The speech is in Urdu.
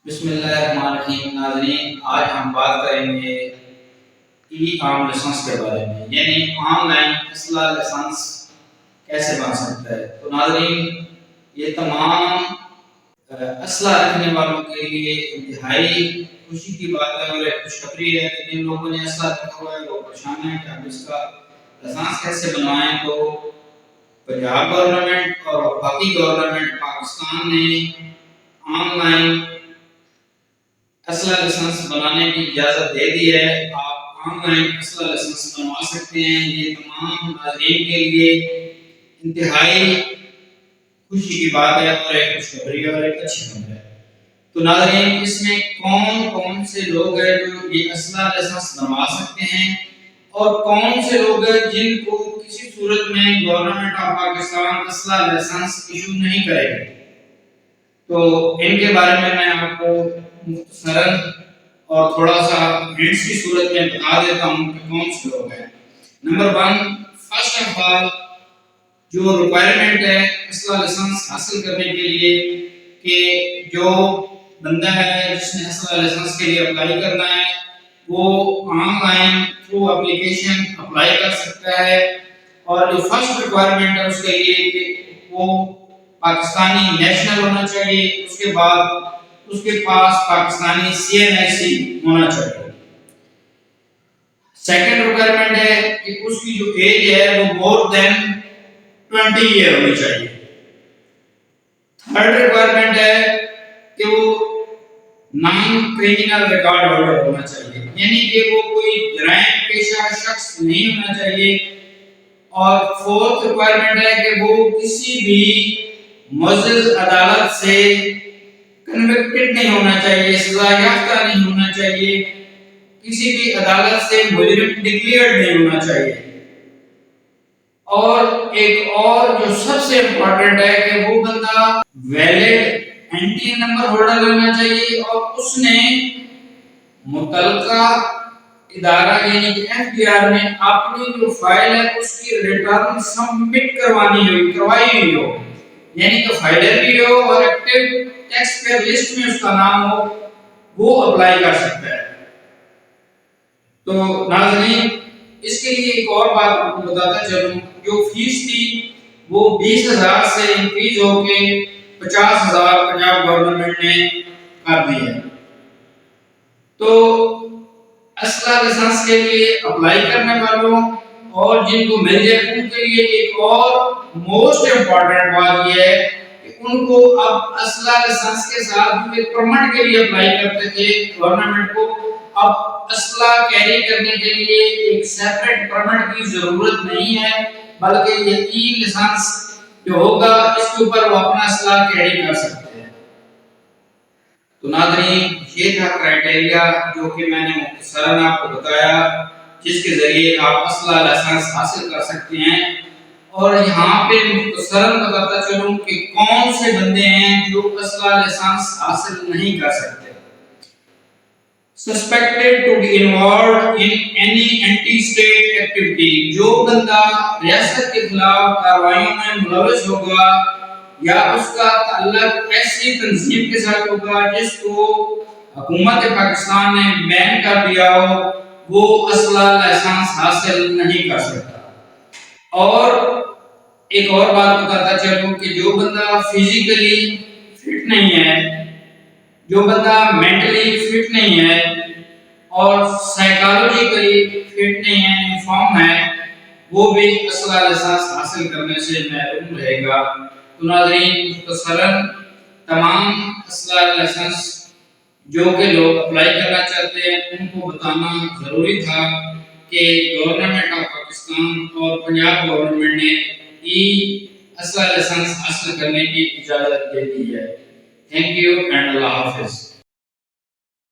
بسم اللہ الرحمن الرحیم۔ ناظرین، آج ہم بات کریں گے ای عام لائسنس کے بارے میں، یعنی آن لائن اسلحہ لائسنس کیسے بن سکتا ہے۔ تو ناظرین، یہ تمام اسلحہ رکھنے والوں کے لیے انتہائی خوشی کی بات ہے اور ایک خوشخبری ہے کہ جن لوگوں نے اسلحہ رکھا ہوا ہے وہ پریشان ہیں کہ اب اس کا لائسنس کیسے بنوائیں۔ تو پنجاب گورنمنٹ اور وفاقی گورنمنٹ پاکستان نے آن لائن اسلحہ لائسنس بنانے کی اجازت دے دی ہے۔ آپ آن لائن اسلحہ لائسنس بنوا سکتے ہیں۔ یہ تمام ناظرین کے لیے انتہائی خوشی کی بات ہے اور ایک خوشخبری اور ایک اچھی خبر ہے۔ تو ناظرین، اس میں کون کون سے لوگ ہیں جو یہ اسلحہ لائسنس بنوا سکتے ہیں اور کون سے لوگ ہیں جن کو کسی صورت میں گورنمنٹ آف پاکستان اسلحہ لائسنس ایشو نہیں کرے گی۔ تو ان کے بارے میں آپ کو مختصراً اور تھوڑا سا ہنٹس کی صورت میں بتا دیتا ہوں کہ کون سے لوگ ہیں۔ نمبر 1، فرسٹ آف آل جو ریکوائرمنٹ ہے اسلحہ لائسنس حاصل کرنے کے لیے کہ جو بندہ ہے جس نے اسلحہ لائسنس کے لیے اپلائی کرنا ہے وہ on line through application apply کر سکتا ہے، اور جو فرسٹ ریکوائرمنٹ ہے اس کے لیے کہ وہ پاکستانی نیشنل ہونا چاہیے، اس کے بعد اس کے پاس پاکستانی CNIC ہونا چاہیے۔ سیکنڈ ریکوائرمنٹ ہے کہ اس کی جو ایج ہے وہ مور دین 20 ایئر ہونی چاہیے۔ تھرڈ ریکوائرمنٹ ہے کہ وہ نان کرمینل ریکارڈ ہولڈر ہونا چاہیے، یعنی کہ وہ کوئی جرائم پیشہ شخص نہیں ہونا چاہیے۔ اور فورتھ ریکوائرمنٹ ہے کہ وہ کسی بھی معزز عدالت سے کنوکٹڈ نہیں ہونا چاہیے، سزا یافتہ نہیں ہونا چاہیے، کسی بھی عدالت سے مجرم ڈکلیئرڈ نہیں ہونا چاہیے۔ اور ایک اور جو سب سے امپورٹنٹ ہے کہ وہ بندہ ویلڈ NTA نمبر ہولڈر ہونا چاہیے اور اس نے متعلقہ ادارہ یعنی کہ FBR میں اپنی جو فائل ہے اس کی ریٹرن سبمٹ کروائی ہوئی ہو، یعنی کہ فائلر بھی ہو اور ایکٹیو ٹیکس پیئر لسٹ میں اس کا نام ہو، وہ اپلائی کر سکتا ہے۔ تو ناظرین، اس کے لیے ایک اور بات آپ کو بتاتا چلوں، جو فیس تھی وہ 20,000 سے انکریز ہو کے 50,000 پنجاب گورنمنٹ نے کر دی ہے۔ تو اسلحہ لائسنس کے لیے اپلائی کرنے والوں اور جن کو مل جائے ان کے لیے ایک اور موسٹ امپورٹنٹ بات یہ ہے کہ ان کو اب اسلحہ لائسنس کے ساتھ جو ایک پرمٹ کے لیے اپلائی کرتے تھے گورنمنٹ کو، اب اسلحہ کیری کرنے کے لیے ایک سیپریٹ پرمٹ کی ضرورت نہیں ہے، بلکہ یہ ای لائسنس جو ہوگا اس کے اوپر وہ اپنا اسلحہ کیری کر سکتے ہیں۔ تو ناظرین، یہ تھا کرائٹیریا جو کہ میں نے مختصراً آپ کو بتایا، جس کے ذریعے آپ اسلحہ لائسنس حاصل کر سکتے ہیں۔ اور یہاں پہ مختصراً بتاتا چلوں کہ کون سے بندے ہیں جو اسلحہ لائسنس حاصل نہیں کر سکتے۔ Suspected to be involved in any anti-state activity، جو بندہ ریاست کے خلاف کارروائیوں میں ملوث ہوگا یا اس کا تعلق ایسی تنظیم کے ساتھ ہوگا جس کو حکومت پاکستان نے بین کر دیا ہو، وہ اسلحہ لائسنس حاصل نہیں کر سکتا۔ اور ایک اور بات بتاتا چلوں کہ جو بندہ فزیکلی فٹ نہیں ہے، جو بندہ مینٹلی فٹ نہیں ہے اور سائیکالوجیکلی فٹ نہیں ہے، انفارم ہے، وہ بھی اسلحہ لائسنس حاصل کرنے سے محروم رہے گا۔ تو ناظرین، مختصراً تمام اسلحہ لائسنس جو کہ لوگ اپلائی کرنا چاہتے ہیں ان کو بتانا ضروری تھا کہ گورنمنٹ آف پاکستان اور پنجاب گورنمنٹ نے اسلحہ لائسنس حاصل کرنے کی اجازت دے دی ہے۔ تھینک یو اینڈ اللہ حافظ۔